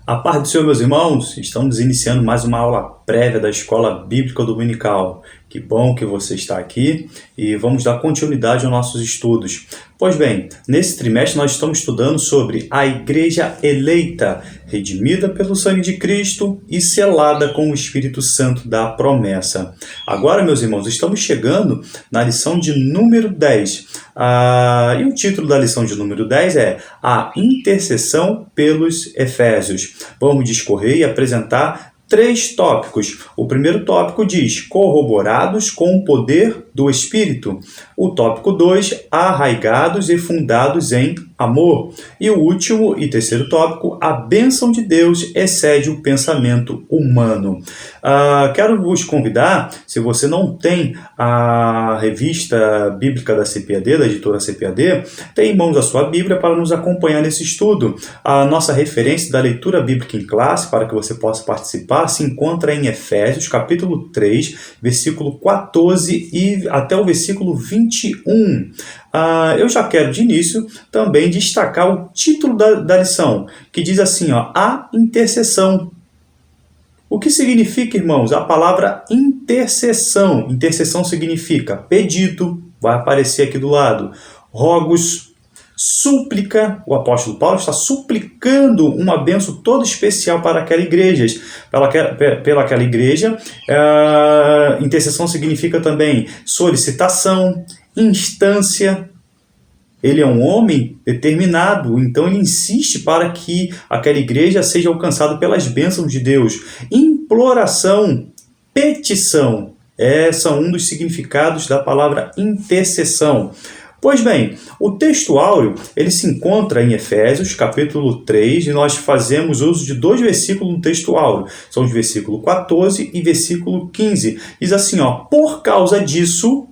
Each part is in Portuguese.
A paz do Senhor, meus irmãos, estamos iniciando mais uma aula prévia da Escola Bíblica Dominical. Que bom que você está aqui e vamos dar continuidade aos nossos estudos. Pois bem, nesse trimestre nós estamos estudando sobre a Igreja eleita, redimida pelo sangue de Cristo e selada com o Espírito Santo da promessa. Agora, meus irmãos, estamos chegando na lição de número 10. E o título da lição de número 10 é A Intercessão pelos Efésios. Vamos discorrer e apresentar 3 tópicos. O primeiro tópico diz, corroborados com o poder do Espírito. O tópico 2, arraigados e fundados em amor. E o último e terceiro tópico, a bênção de Deus excede o pensamento humano. Quero vos convidar, se você não tem a revista bíblica da CPAD, da editora CPAD, tem em mãos a sua Bíblia para nos acompanhar nesse estudo. A nossa referência da leitura bíblica em classe, para que você possa participar, se encontra em Efésios, capítulo 3, versículo 14 e até o versículo 21. Eu já quero, de início, também destacar o título da lição, que diz assim, a intercessão. O que significa, irmãos, a palavra intercessão? Intercessão significa pedido, vai aparecer aqui do lado, rogos, súplica. O apóstolo Paulo está suplicando uma bênção toda especial para aquela igreja. Pela aquela igreja, intercessão significa também solicitação, instância. Ele é um homem determinado, então ele insiste para que aquela igreja seja alcançada pelas bênçãos de Deus. Imploração, petição, são um dos significados da palavra intercessão. Pois bem, o texto áureo, ele se encontra em Efésios, capítulo 3, e nós fazemos uso de 2 versículos no texto áureo. São os versículo 14 e versículo 15. Diz assim, por causa disso,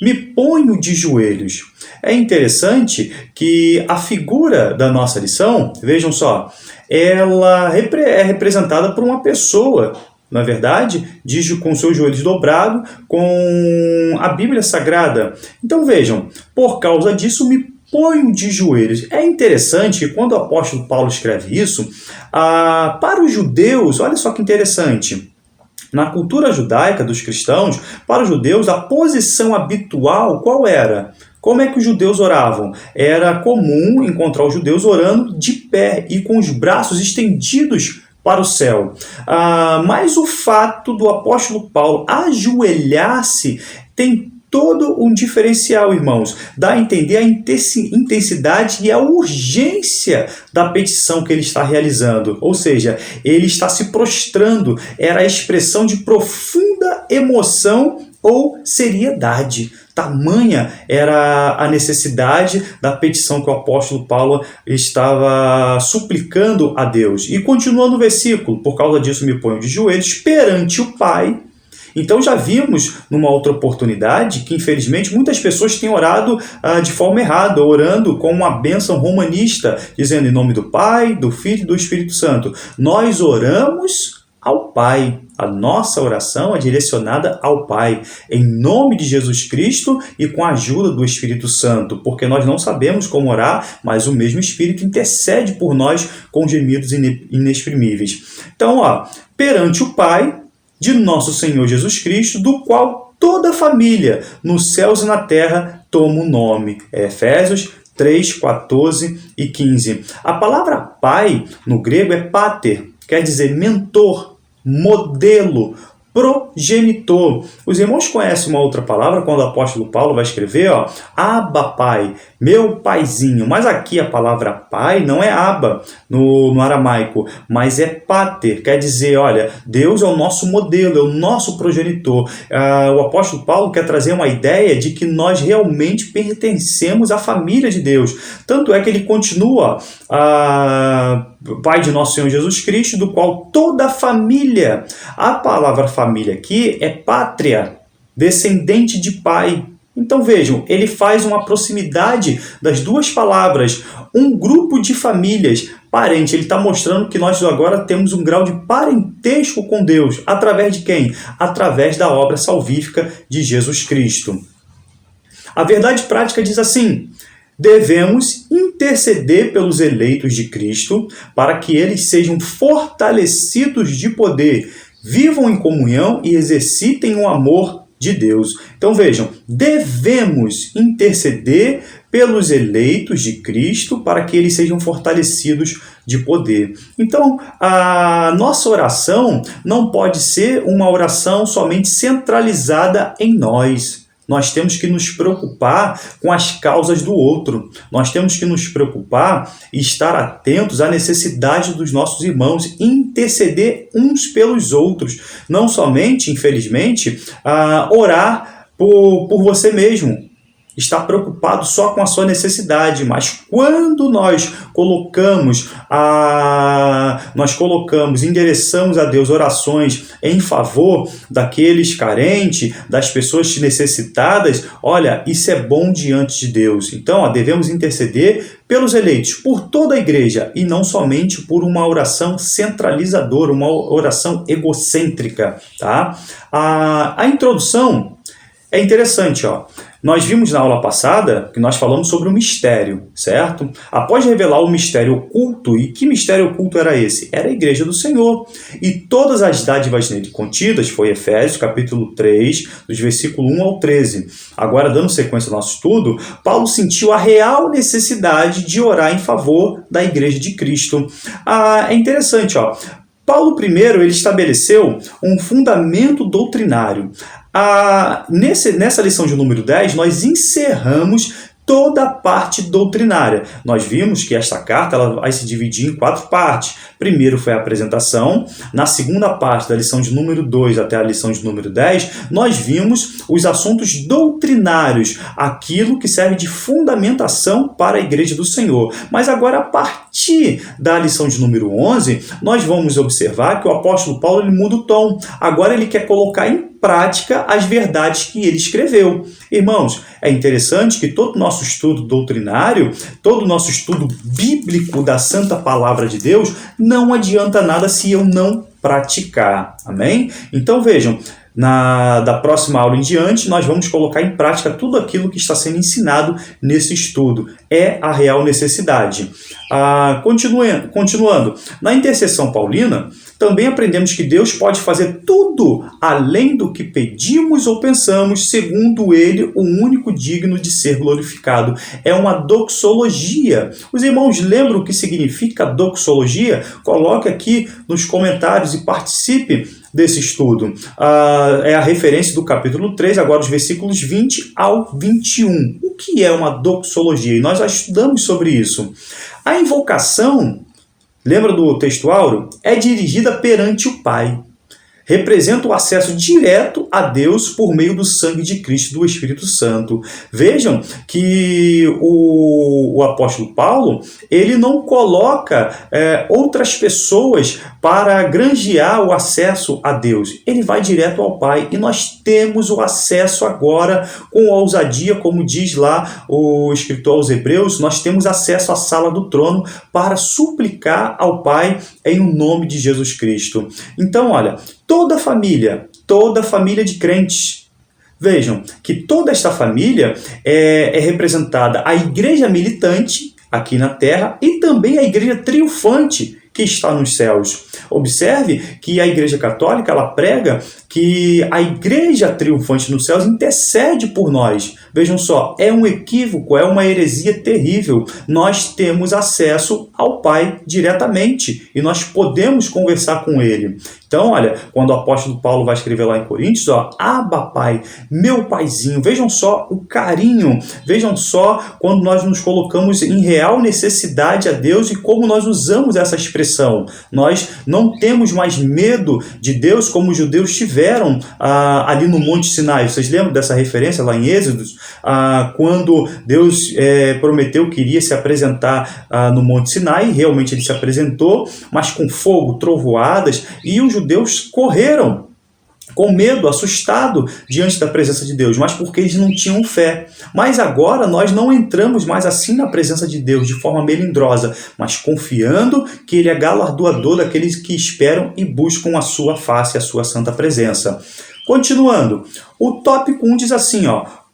me ponho de joelhos. É interessante que a figura da nossa lição, vejam só, ela é representada por uma pessoa, na verdade, diz com seus joelhos dobrados, com a Bíblia Sagrada. Então vejam, por causa disso me ponho de joelhos. É interessante que quando o apóstolo Paulo escreve isso, para os judeus, olha só que interessante, na cultura judaica dos cristãos, para os judeus, a posição habitual qual era? Como é que os judeus oravam? Era comum encontrar os judeus orando de pé e com os braços estendidos para o céu. Mas o fato do apóstolo Paulo ajoelhar-se tem todo um diferencial, irmãos. Dá a entender a intensidade e a urgência da petição que ele está realizando. Ou seja, ele está se prostrando. Era a expressão de profunda emoção ou seriedade. Tamanha era a necessidade da petição que o apóstolo Paulo estava suplicando a Deus. E continuando no versículo, por causa disso me ponho de joelhos perante o Pai. Então já vimos numa outra oportunidade que infelizmente muitas pessoas têm orado de forma errada, orando com uma bênção romanista, dizendo em nome do Pai, do Filho e do Espírito Santo. Nós oramos ao Pai. A nossa oração é direcionada ao Pai, em nome de Jesus Cristo e com a ajuda do Espírito Santo, porque nós não sabemos como orar, mas o mesmo Espírito intercede por nós com gemidos inexprimíveis. Então, perante o Pai de nosso Senhor Jesus Cristo, do qual toda a família, nos céus e na terra, toma o nome. Efésios 3, 14 e 15. A palavra pai, no grego, é pater, quer dizer mentor, modelo, progenitor. Os irmãos conhecem uma outra palavra quando o apóstolo Paulo vai escrever, Abba Pai, meu paizinho. Mas aqui a palavra pai não é Abba no aramaico, mas é pater, quer dizer, olha, Deus é o nosso modelo, é o nosso progenitor. O apóstolo Paulo quer trazer uma ideia de que nós realmente pertencemos à família de Deus. Tanto é que ele continua, Pai de nosso Senhor Jesus Cristo, do qual toda a família, a palavra família aqui é pátria, descendente de pai. Então vejam, ele faz uma proximidade das duas palavras, um grupo de famílias, parente. Ele está mostrando que nós agora temos um grau de parentesco com Deus. Através de quem? Através da obra salvífica de Jesus Cristo. A verdade prática diz assim, devemos interceder pelos eleitos de Cristo para que eles sejam fortalecidos de poder, vivam em comunhão e exercitem o amor de Deus. Então vejam, devemos interceder pelos eleitos de Cristo para que eles sejam fortalecidos de poder. Então, a nossa oração não pode ser uma oração somente centralizada em nós. Nós temos que nos preocupar com as causas do outro. Nós temos que nos preocupar e estar atentos à necessidade dos nossos irmãos, interceder uns pelos outros. Não somente, infelizmente, orar por você mesmo. Está preocupado só com a sua necessidade, mas quando nós endereçamos a Deus orações em favor daqueles carentes, das pessoas necessitadas, olha, isso é bom diante de Deus. Então, devemos interceder pelos eleitos, por toda a igreja, e não somente por uma oração centralizadora, uma oração egocêntrica, tá? A introdução é interessante, ó. Nós vimos na aula passada que nós falamos sobre o mistério, certo? Após revelar o mistério oculto, e que mistério oculto era esse? Era a igreja do Senhor. E todas as dádivas nele contidas, foi Efésios capítulo 3, dos versículos 1 ao 13. Agora, dando sequência ao nosso estudo, Paulo sentiu a real necessidade de orar em favor da igreja de Cristo. É interessante, ó. Paulo, primeiro, ele estabeleceu um fundamento doutrinário. Nessa lição de número 10, nós encerramos toda a parte doutrinária. Nós vimos que esta carta ela vai se dividir em 4 partes. Primeiro foi a apresentação. Na segunda parte, da lição de número 2 até a lição de número 10, nós vimos os assuntos doutrinários, aquilo que serve de fundamentação para a igreja do Senhor. Mas agora, a partir da lição de número 11, nós vamos observar que o apóstolo Paulo ele muda o tom. Agora ele quer colocar em prática as verdades que ele escreveu. Irmãos, é interessante que todo o nosso estudo doutrinário, todo o nosso estudo bíblico da Santa Palavra de Deus, não adianta nada se eu não praticar. Amém? Então vejam, da próxima aula em diante, nós vamos colocar em prática tudo aquilo que está sendo ensinado nesse estudo. É a real necessidade. Continuando, na intercessão paulina, também aprendemos que Deus pode fazer tudo além do que pedimos ou pensamos, segundo Ele, o único digno de ser glorificado. É uma doxologia. Os irmãos lembram o que significa doxologia? Coloque aqui nos comentários e participe desse estudo. É a referência do capítulo 3, agora os versículos 20 ao 21. O que é uma doxologia? E nós já estudamos sobre isso. A invocação, lembra do texto áureo? É dirigida perante o Pai. Representa o acesso direto a Deus por meio do sangue de Cristo e do Espírito Santo. Vejam que o apóstolo Paulo, ele não coloca outras pessoas para granjear o acesso a Deus. Ele vai direto ao Pai e nós temos o acesso agora com ousadia, como diz lá o escritor aos Hebreus, nós temos acesso à sala do trono para suplicar ao Pai em nome de Jesus Cristo. Então, olha, toda família de crentes, vejam que toda esta família é representada a igreja militante aqui na terra e também a igreja triunfante que está nos céus. Observe que a Igreja Católica ela prega que a Igreja triunfante nos céus intercede por nós. Vejam só, é um equívoco, é uma heresia terrível. Nós temos acesso ao Pai diretamente e nós podemos conversar com Ele. Então, olha, quando o apóstolo Paulo vai escrever lá em Coríntios, Abba Pai, meu paizinho, vejam só o carinho, vejam só quando nós nos colocamos em real necessidade a Deus e como nós usamos essa expressão. Nós não temos mais medo de Deus como os judeus tiveram ali no Monte Sinai. Vocês lembram dessa referência lá em Êxodos? Quando Deus prometeu que iria se apresentar no Monte Sinai, realmente ele se apresentou, mas com fogo, trovoadas, e os judeus correram com medo, assustado diante da presença de Deus, mas porque eles não tinham fé. Mas agora nós não entramos mais assim na presença de Deus de forma melindrosa, mas confiando que Ele é galardoador daqueles que esperam e buscam a sua face, a sua santa presença. Continuando, o tópico 1 diz assim,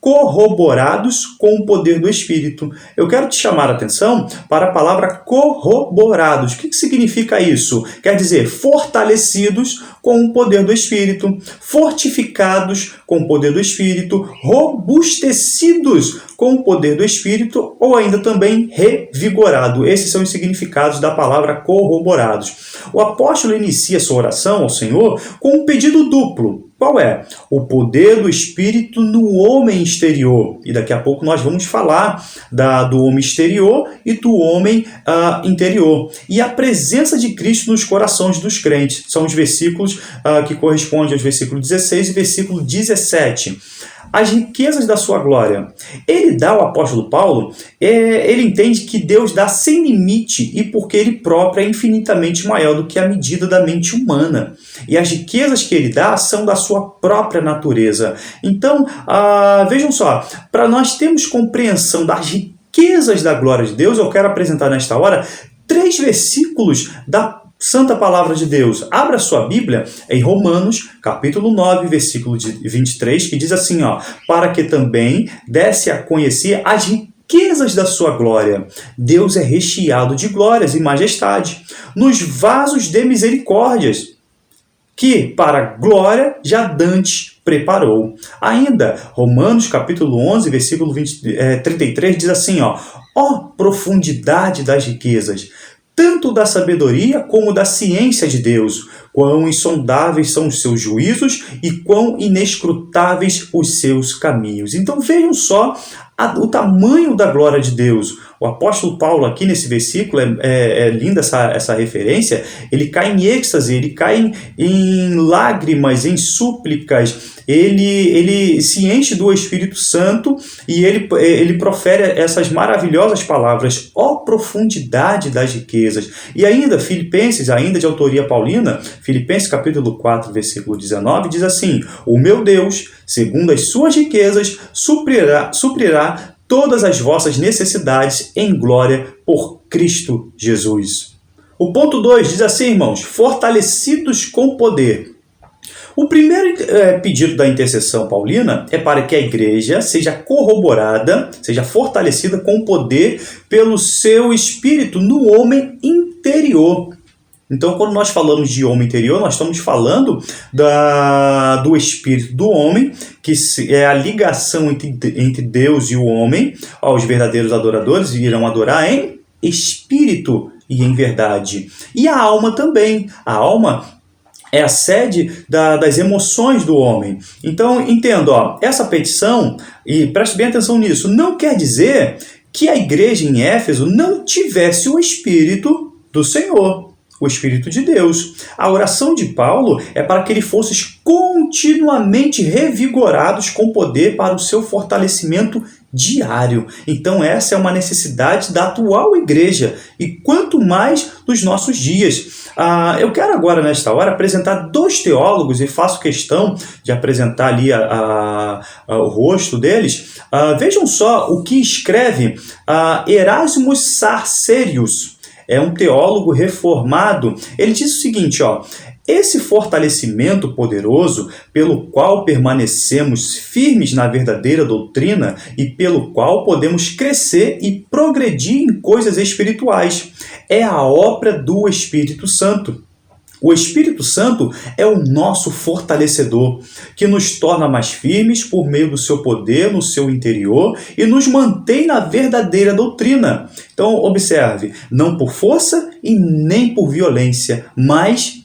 corroborados com o poder do Espírito. Eu quero te chamar a atenção para a palavra corroborados. O que significa isso? Quer dizer, fortalecidos com o poder do Espírito, fortificados com o poder do Espírito, robustecidos com o poder do Espírito ou ainda também revigorado. Esses são os significados da palavra corroborados. O apóstolo inicia sua oração ao Senhor com um pedido duplo. Qual é? O poder do Espírito no homem exterior. E daqui a pouco nós vamos falar do homem exterior e do homem interior. E a presença de Cristo nos corações dos crentes. São os versículos que correspondem aos versículos 16 e versículo 17. As riquezas da sua glória. Ele dá, o apóstolo Paulo, ele entende que Deus dá sem limite e porque ele próprio é infinitamente maior do que a medida da mente humana. E as riquezas que ele dá são da sua própria natureza. Então, vejam só, para nós termos compreensão das riquezas da glória de Deus, eu quero apresentar nesta hora 3 versículos da Santa Palavra de Deus. Abra sua Bíblia em Romanos, capítulo 9, versículo 23, que diz assim, para que também desse a conhecer as riquezas da sua glória. Deus é recheado de glórias e majestade, nos vasos de misericórdias, que para a glória já dantes preparou. Ainda, Romanos, capítulo 11, versículo 33, diz assim, ó profundidade das riquezas, tanto da sabedoria como da ciência de Deus, quão insondáveis são os seus juízos e quão inescrutáveis os seus caminhos. Então vejam só o tamanho da glória de Deus. O apóstolo Paulo aqui nesse versículo, é linda essa referência, ele cai em êxtase, ele cai em lágrimas, em súplicas, ele se enche do Espírito Santo e ele profere essas maravilhosas palavras, ó profundidade das riquezas. E ainda, Filipenses, ainda de autoria paulina, Filipenses capítulo 4, versículo 19, diz assim, o meu Deus, segundo as suas riquezas, suprirá todas as vossas necessidades em glória por Cristo Jesus. O ponto 2 diz assim, irmãos, fortalecidos com poder. O primeiro pedido da intercessão paulina é para que a igreja seja corroborada, seja fortalecida com poder pelo seu Espírito no homem interior. Então, quando nós falamos de homem interior, nós estamos falando do espírito do homem, que é a ligação entre Deus e o homem. Os verdadeiros adoradores irão adorar em espírito e em verdade. E a alma também. A alma é a sede das emoções do homem. Então, entendo, essa petição, e preste bem atenção nisso, não quer dizer que a igreja em Éfeso não tivesse o Espírito do Senhor, o Espírito de Deus. A oração de Paulo é para que ele fosse continuamente revigorados com poder para o seu fortalecimento diário. Então essa é uma necessidade da atual igreja e quanto mais nos nossos dias. Eu quero agora, nesta hora, apresentar 2 teólogos e faço questão de apresentar ali o rosto deles. Vejam só o que escreve Erasmus Sarcerius. É um teólogo reformado. Ele diz o seguinte, esse fortalecimento poderoso pelo qual permanecemos firmes na verdadeira doutrina e pelo qual podemos crescer e progredir em coisas espirituais é a obra do Espírito Santo. O Espírito Santo é o nosso fortalecedor, que nos torna mais firmes por meio do seu poder no seu interior e nos mantém na verdadeira doutrina. Então, observe, não por força e nem por violência, mas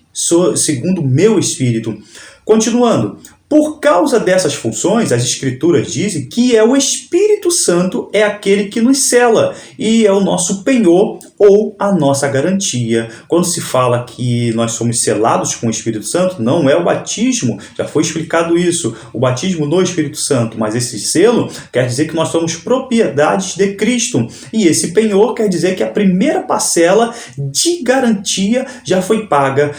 segundo o meu Espírito. Continuando, por causa dessas funções, as Escrituras dizem que o Espírito Santo é aquele que nos sela e é o nosso penhor ou a nossa garantia. Quando se fala que nós somos selados com o Espírito Santo, não é o batismo, já foi explicado isso, o batismo no Espírito Santo, mas esse selo quer dizer que nós somos propriedades de Cristo. E esse penhor quer dizer que a primeira parcela de garantia já foi paga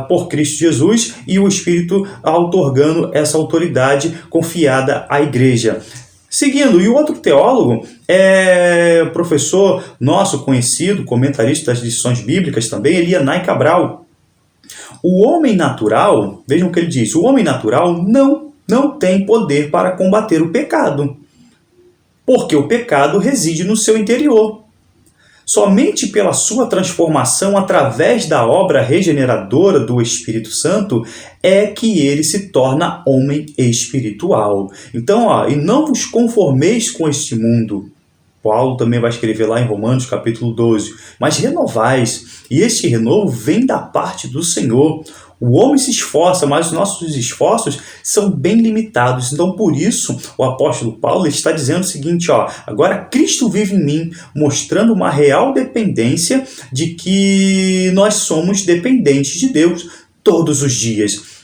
por Cristo Jesus e o Espírito outorgando essa autoridade confiada à igreja. Seguindo, e o outro teólogo é o professor nosso conhecido, comentarista das lições bíblicas também, Elianai Cabral. O homem natural, vejam o que ele diz, o homem natural não não tem poder para combater o pecado, porque o pecado reside no seu interior. Somente pela sua transformação através da obra regeneradora do Espírito Santo é que ele se torna homem espiritual. Então, e não vos conformeis com este mundo. Paulo também vai escrever lá em Romanos capítulo 12, mas renovais, e este renovo vem da parte do Senhor. O homem se esforça, mas os nossos esforços são bem limitados. Então, por isso, o apóstolo Paulo está dizendo o seguinte, agora Cristo vive em mim, mostrando uma real dependência de que nós somos dependentes de Deus todos os dias.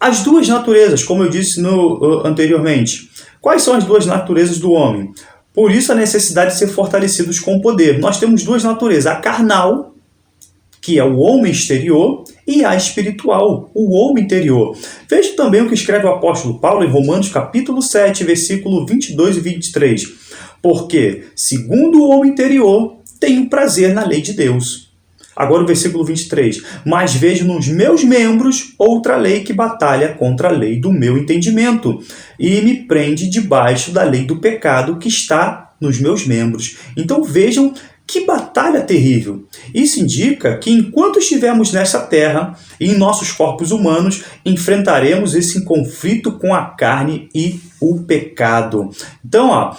As duas naturezas, como eu disse anteriormente, quais são as duas naturezas do homem? Por isso, a necessidade de ser fortalecidos com o poder. Nós temos duas naturezas, a carnal, que é o homem exterior, e a espiritual, o homem interior. Veja também o que escreve o apóstolo Paulo em Romanos capítulo 7, versículo 22 e 23. Porque, segundo o homem interior, tenho prazer na lei de Deus. Agora o versículo 23. Mas vejo nos meus membros outra lei que batalha contra a lei do meu entendimento e me prende debaixo da lei do pecado que está nos meus membros. Então vejam que batalha terrível! Isso indica que enquanto estivermos nessa terra e em nossos corpos humanos, enfrentaremos esse conflito com a carne e o pecado. Então,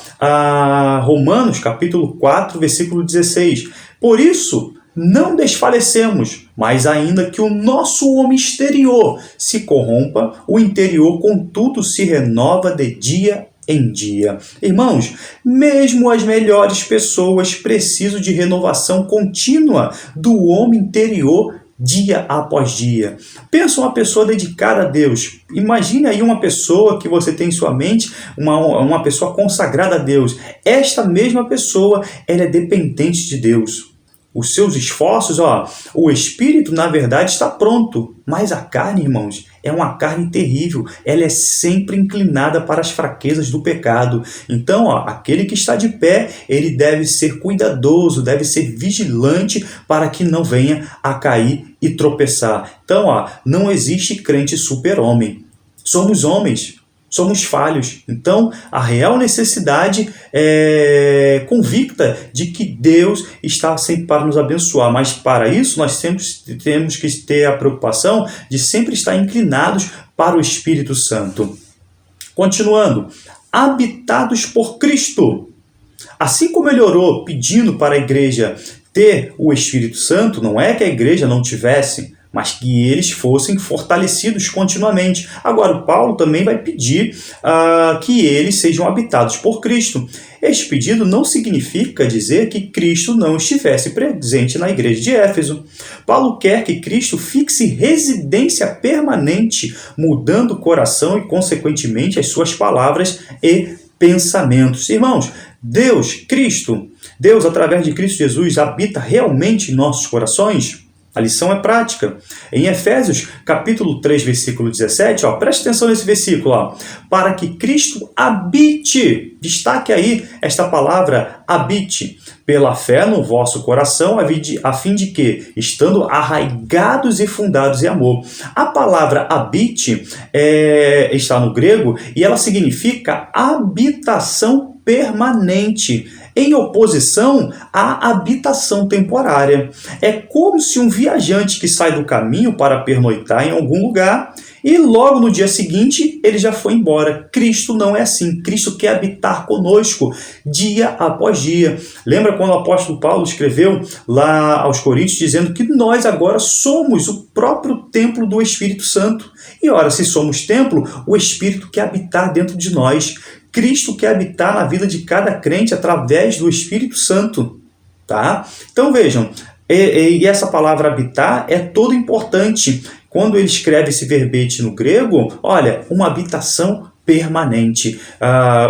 Romanos capítulo 4, versículo 16. Por isso, não desfalecemos, mas ainda que o nosso homem exterior se corrompa, o interior, contudo, se renova de dia em dia. Irmãos, mesmo as melhores pessoas precisam de renovação contínua do homem interior dia após dia. Pensa uma pessoa dedicada a Deus. Imagine aí uma pessoa que você tem em sua mente, uma pessoa consagrada a Deus. Esta mesma pessoa, ela é dependente de Deus. Os seus esforços, o espírito, na verdade, está pronto. Mas a carne, irmãos, é uma carne terrível. Ela é sempre inclinada para as fraquezas do pecado. Então, aquele que está de pé, ele deve ser cuidadoso, deve ser vigilante para que não venha a cair e tropeçar. Então, não existe crente super-homem. Somos homens. Somos falhos. Então, a real necessidade é convicta de que Deus está sempre para nos abençoar. Mas, para isso, nós sempre temos que ter a preocupação de sempre estar inclinados para o Espírito Santo. Continuando. Habitados por Cristo. Assim como ele orou pedindo para a igreja ter o Espírito Santo, não é que a igreja não tivesse, mas que eles fossem fortalecidos continuamente. Agora, o Paulo também vai pedir que eles sejam habitados por Cristo. Este pedido não significa dizer que Cristo não estivesse presente na igreja de Éfeso. Paulo quer que Cristo fixe residência permanente, mudando o coração e, consequentemente, as suas palavras e pensamentos. Irmãos, Deus, através de Cristo Jesus, habita realmente em nossos corações? A lição é prática. Em Efésios, capítulo 3, versículo 17, preste atenção nesse versículo, para que Cristo habite, destaque aí esta palavra, habite, pela fé no vosso coração, a fim de que, estando arraigados e fundados em amor. A palavra habite está no grego e ela significa habitação permanente, em oposição à habitação temporária. É como se um viajante que sai do caminho para pernoitar em algum lugar e logo no dia seguinte ele já foi embora. Cristo não é assim. Cristo quer habitar conosco dia após dia. Lembra quando o apóstolo Paulo escreveu lá aos Coríntios dizendo que nós agora somos o próprio templo do Espírito Santo. E ora, se somos templo, o Espírito quer habitar dentro de nós. Cristo quer habitar na vida de cada crente através do Espírito Santo. Tá? Então vejam, e essa palavra habitar é todo importante. Quando ele escreve esse verbete no grego, olha, uma habitação permanente.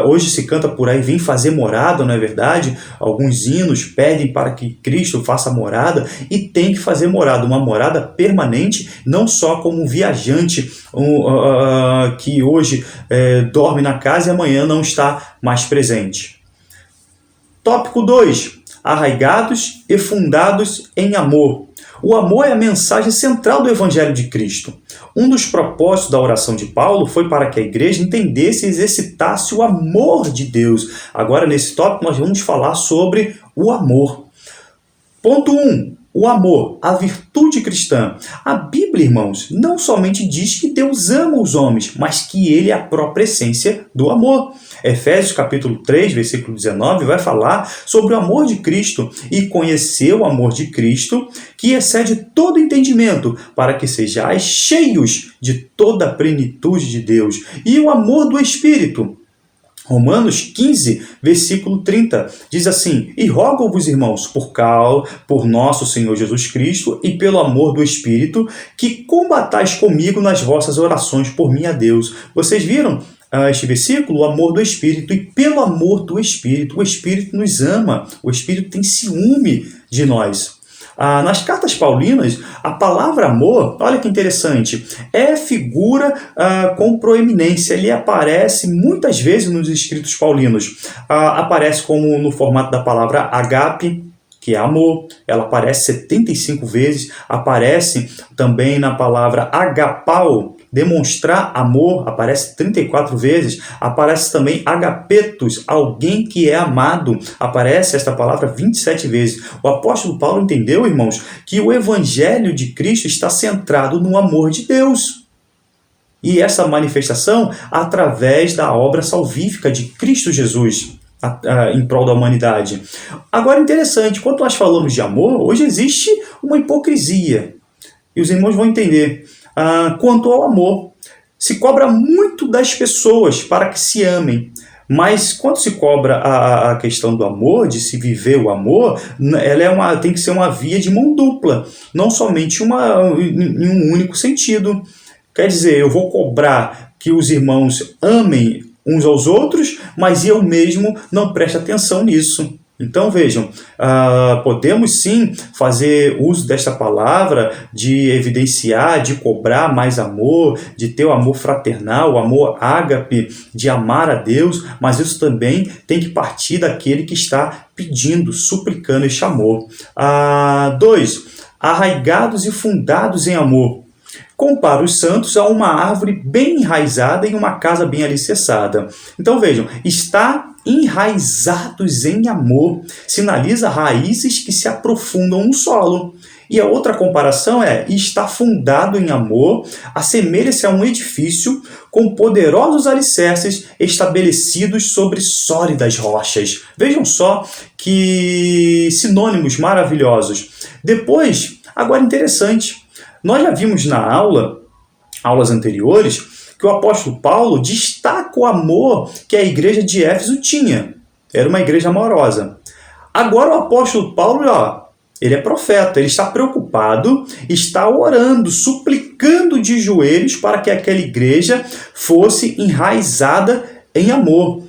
Hoje se canta por aí, vem fazer morada, não é verdade? Alguns hinos pedem para que Cristo faça morada e tem que fazer morada, uma morada permanente, não só como um viajante que hoje dorme na casa e amanhã não está mais presente. Tópico 2. arraigados e fundados em amor. O amor é a mensagem central do Evangelho de Cristo. Um dos propósitos da oração de Paulo foi para que a igreja entendesse e exercitasse o amor de Deus. Agora, nesse tópico, nós vamos falar sobre o amor. Ponto 1. O amor, a virtude cristã. A Bíblia, irmãos, não somente diz que Deus ama os homens, mas que ele é a própria essência do amor. Efésios capítulo 3, versículo 19, vai falar sobre o amor de Cristo e conhecer o amor de Cristo, que excede todo entendimento, para que sejais cheios de toda a plenitude de Deus. E o amor do Espírito. Romanos 15, versículo 30, diz assim: E rogo-vos, irmãos, por nosso Senhor Jesus Cristo e pelo amor do Espírito, que combatais comigo nas vossas orações por mim a Deus. Vocês viram este versículo? O amor do Espírito. E pelo amor do Espírito, o Espírito nos ama, o Espírito tem ciúme de nós. Nas cartas paulinas, a palavra amor, olha que interessante, é figura com proeminência. Ele aparece muitas vezes nos escritos paulinos. Aparece como no formato da palavra agape, que é amor. Ela aparece 75 vezes. Aparece também na palavra agapau, demonstrar amor, aparece 34 vezes. Aparece também agapetos, alguém que é amado. Aparece esta palavra 27 vezes. O apóstolo Paulo entendeu, irmãos, que o evangelho de Cristo está centrado no amor de Deus. E essa manifestação através da obra salvífica de Cristo Jesus em prol da humanidade. Agora, interessante, quando nós falamos de amor, hoje existe uma hipocrisia. E os irmãos vão entender. Quanto ao amor, se cobra muito das pessoas para que se amem, mas quando se cobra a questão do amor, de se viver o amor, ela tem que ser uma via de mão dupla, não somente em um único sentido. Quer dizer, eu vou cobrar que os irmãos amem uns aos outros, mas eu mesmo não presto atenção nisso. Então vejam, podemos sim fazer uso desta palavra de evidenciar, de cobrar mais amor, de ter o amor fraternal, o amor ágape, de amar a Deus, mas isso também tem que partir daquele que está pedindo, suplicando este amor. 2. Arraigados e fundados em amor. Compara os santos a uma árvore bem enraizada em uma casa bem alicerçada. Então vejam, está enraizados em amor, sinaliza raízes que se aprofundam no solo. E a outra comparação é está fundado em amor, assemelha-se a um edifício com poderosos alicerces estabelecidos sobre sólidas rochas. Vejam só que sinônimos maravilhosos. Depois, agora interessante, nós já vimos na aulas anteriores, que o apóstolo Paulo destaca o amor que a igreja de Éfeso tinha. Era uma igreja amorosa. Agora o apóstolo Paulo, ele é profeta, ele está preocupado, está orando, suplicando de joelhos para que aquela igreja fosse enraizada em amor,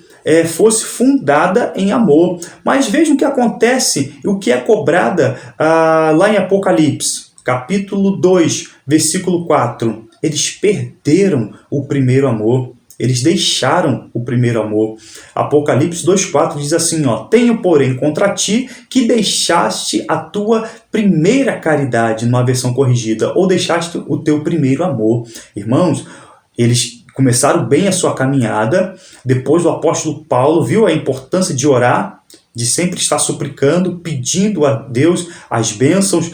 fosse fundada em amor. Mas vejam o que acontece, o que é cobrada lá em Apocalipse, capítulo 2, versículo 4. Eles perderam o primeiro amor. Eles deixaram o primeiro amor. Apocalipse 2,4 diz assim, tenho, porém, contra ti que deixaste a tua primeira caridade, numa versão corrigida, ou deixaste o teu primeiro amor. Irmãos, eles começaram bem a sua caminhada. Depois o apóstolo Paulo viu a importância de orar, de sempre estar suplicando, pedindo a Deus as bênçãos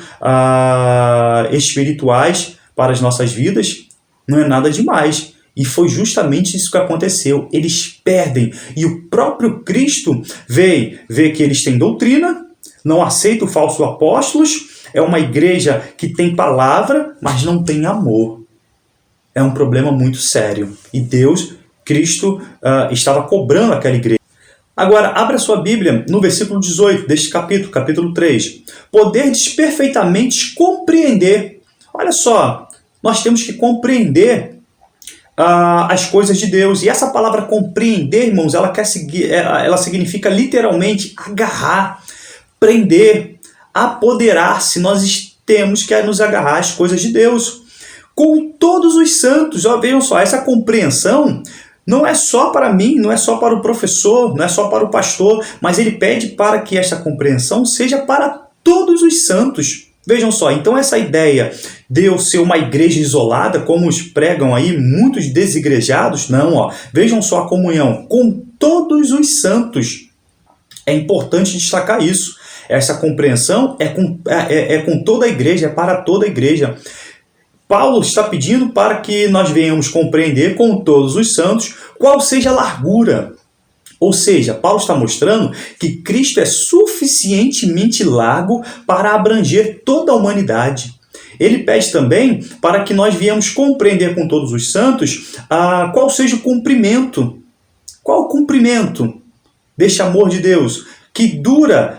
espirituais para as nossas vidas. Não é nada demais. E foi justamente isso que aconteceu. Eles perdem. E o próprio Cristo vê que eles têm doutrina, não aceita os falsos apóstolos, é uma igreja que tem palavra, mas não tem amor. É um problema muito sério. E Deus, Cristo, estava cobrando aquela igreja. Agora, abra sua Bíblia no versículo 18 deste capítulo 3. Poderdes perfeitamente compreender. Olha só, nós temos que compreender as coisas de Deus. E essa palavra compreender, irmãos, ela significa literalmente agarrar, prender, apoderar-se. Nós temos que nos agarrar às coisas de Deus. Com todos os santos, vejam só, essa compreensão Não é só para mim, não é só para o professor, não é só para o pastor, mas ele pede para que esta compreensão seja para todos os santos. Vejam só, então essa ideia de eu ser uma igreja isolada, como os pregam aí muitos desigrejados, não, ó. Vejam só a comunhão com todos os santos. É importante destacar isso. Essa compreensão é com toda a igreja, é para toda a igreja. Paulo está pedindo para que nós venhamos compreender com todos os santos qual seja a largura. Ou seja, Paulo está mostrando que Cristo é suficientemente largo para abranger toda a humanidade. Ele pede também para que nós venhamos compreender com todos os santos qual seja o cumprimento. Qual o cumprimento deste amor de Deus? Que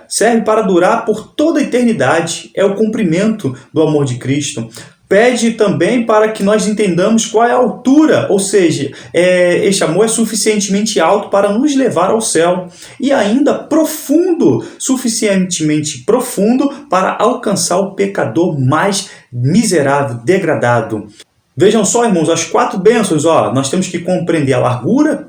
serve para durar por toda a eternidade. É o cumprimento do amor de Cristo. Pede também para que nós entendamos qual é a altura, ou seja, este amor é suficientemente alto para nos levar ao céu. E ainda profundo, suficientemente profundo para alcançar o pecador mais miserável, degradado. Vejam só, irmãos, as 4 bênçãos, ó, nós temos que compreender a largura,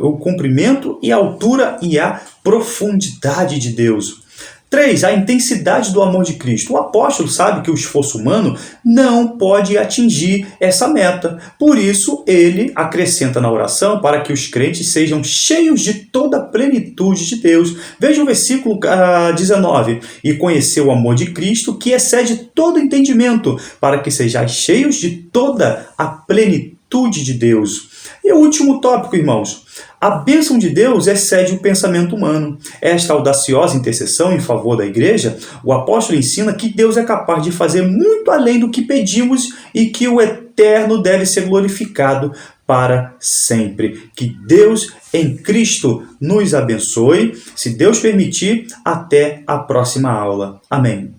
o comprimento e a altura e a profundidade de Deus. 3. A intensidade do amor de Cristo. O apóstolo sabe que o esforço humano não pode atingir essa meta. Por isso, ele acrescenta na oração para que os crentes sejam cheios de toda a plenitude de Deus. Veja o versículo 19. E conhecer o amor de Cristo, que excede todo entendimento, para que sejais cheios de toda a plenitude de Deus. E o último tópico, irmãos. A bênção de Deus excede o pensamento humano. Esta audaciosa intercessão em favor da igreja, o apóstolo ensina que Deus é capaz de fazer muito além do que pedimos e que o eterno deve ser glorificado para sempre. Que Deus em Cristo nos abençoe. Se Deus permitir, até a próxima aula. Amém.